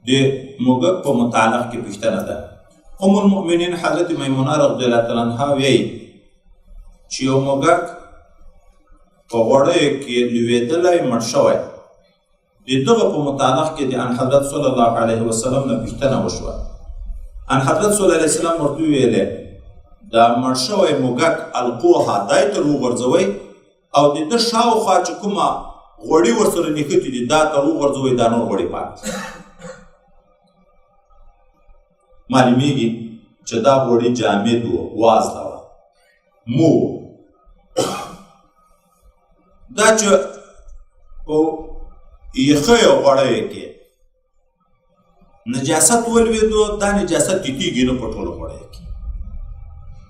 د موږک په متعلق کې پوښتنه ده. ام المؤمنین حضرت میمونه رضی الله تعالی عنها وایي چې یو موږک په غوړیو کې لوېدلی مړ شوی، د دغه په متعلق کې د ان حضرت صلی الله علیه وسلم نه پوښتنه وشوه. ان حضرت صلی الله علیه وسلم ورته وویلې دا مړ شوی موږک القوها دای ته وغورځوئ او د ده شاوخوا چې کومه غوړي ورسره نښتي دي دا ته وغورځوئ، دا نور غوړي پاک دي. معلومیږي چې دا غوړي جامد و، وازده وه، مو دا چې په یخیو غوړیو کې نجاست ولوېدو، دا نجاست ټیټېږي نه په ټولو غوړیو کې.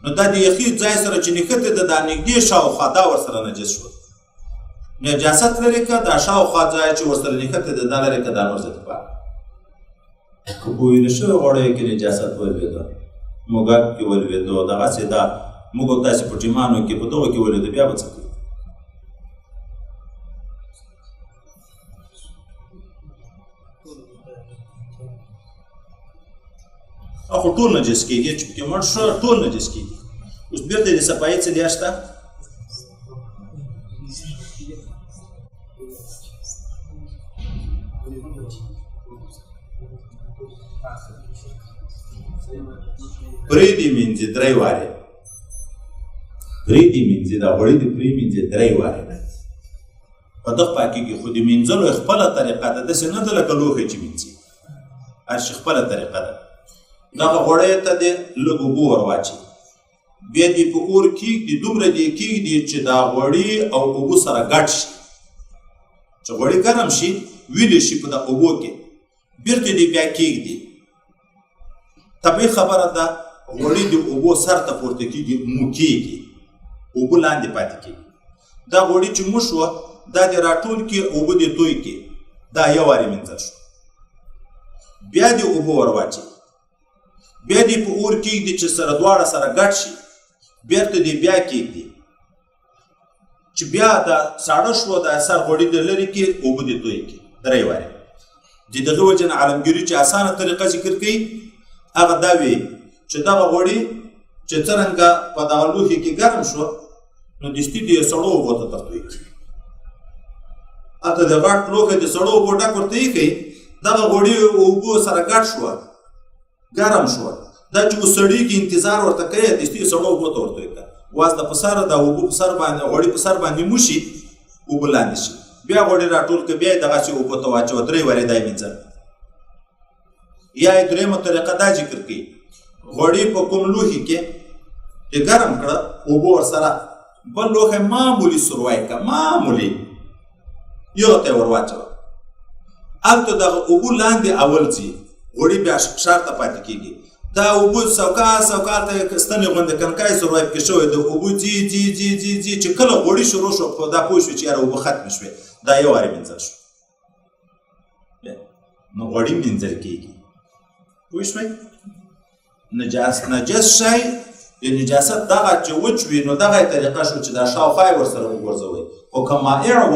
نو دا د یخي ځای سره چې نښتې ده دا نږدې شاوخوا دا ورسره نجس شو. نجاست لري که دا شاوخوا ځای چې ورسره نښتې ده دا لري که دا نور ذاتي پاک. که په ویده شویو غوړیو کې نجاست ولوېده، موږک کې ولوېده، دغسې دا موږ او تاسې په ټیمانو کې په دغو کې ولوېده، بیا به څه کوي؟ خو ټول نجس کېږي چې پکې مړ شو، ټول نجس کېږي. اوس بېرته د صفایي څه لیا شته؟ پرې دې مینځي 3 وارې، پرې دې مینځي، دا غوړي دې پرې مینځي 3 وارې. په دغه پاکېږي، خو د مینځلو یې خپله طریقه ده، داسې نه ده لکه لوښی چې مینځي، هر شي خپله طریقه ده. دغه غوړیو ته دې لږ اوبه ور واچوي، بیا دې په اور کېږدي، دومره دې کېږدي چې دا غوړي او اوبه سره ګډ شي، چې غوړي ګرم شي ویلې شي په د اوبو کې، بېرته دې بیا کېږدي. طبیعي خبره ده غوړي د اوبو سر ته پورته کېږي، مو کېږي، اوبه لاندې پاتې کېږي. دا غوړي چې مو شوه دا دې راټول کړي، اوبه دې توی کړي، دا یو وارې مینځل شو. بیا دې اوبه ور واچوي، بیا دې په اور کېږدي چې سره دواړه سره ګډ شي، بېرته دې بیا کېږدي چې بیا دا ساړه شوه، دا سر غوړي دې لرې کړي، اوبه دې توی کړي 3 وارې. د دغه وجه نه عالمګیري چې اسانه طریقه ذکر کوي هغه دا وي چې دغه غوړي چې څرنګه په دغه لوښي کې ګرم شو نو دستي دې سړو اوبو ته توی کړي. هلته د غټ لوښی د سړو اوبو ډک ورته ایښی، دغه غوړي اوبو سره ګډ شوه، ګرم شوه، دا چې اوس سړېږي انتظار ورته کوي، دستي سړو اوبو ته ورته کړه، وازده په سر دا اوبه په سر باندې غوړي په سر باندې موشي، اوبه لاندې شي، بیا غوړي راټول کړه، بیا یې دغسې اوبو ته واچوه 3 وارې دا یې مینځل. یا یې درېیمه طریقه دا ذکر کوي، غوړي په کوم لوښي کې چې ګرم کړه، اوبه ورسره بل لوښی معمولي سروی کړه، معمولي یو ته یې ور واچوه، هلته دغه اوبه لاندې اول ځي، غوړي بیا شاته پاتې کېږي. دا اوبه سوکال سوکال ته ستنې غوندې کنکای سروی پکې شوی، د اوبه ځي ځي ځي ځي ځي چې کله غوړي شروع شو په دا پوه شوې چې یاره اوبه ختمې شوې، دا یو وارې مینځل شو. نو غوړي مینځل کېږي، پوه شوئ؟ نجس شی د نجاست دغه چې وچ وي نو دغه طریقه شو چې دا شاوخوا یې ورسره وغورځوئ. خو که مائع و،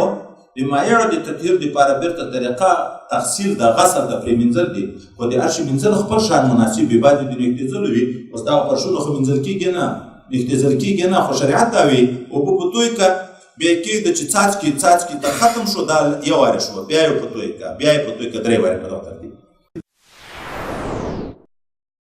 د مائعو د تطهیر دپاره بېرته طریقه تغسیل د غسل د پرې مینځل دي، خو د هر شي مینځل خپل شان مناسب وي، بعضې د نږدېځلو وي، اوس دغه فرشونه خو مینځل کېږي نه، نږدېځل کېږي نه، خو شریعت دا وي اوبه په توی کړه، بیا یې کېږده چې څاڅکي څاڅکي ته ختم شو، دا یو وارې شوه، بیا یې په توی کړه، بیا یې په توی کړه 3 وارې په دغه ترتیب.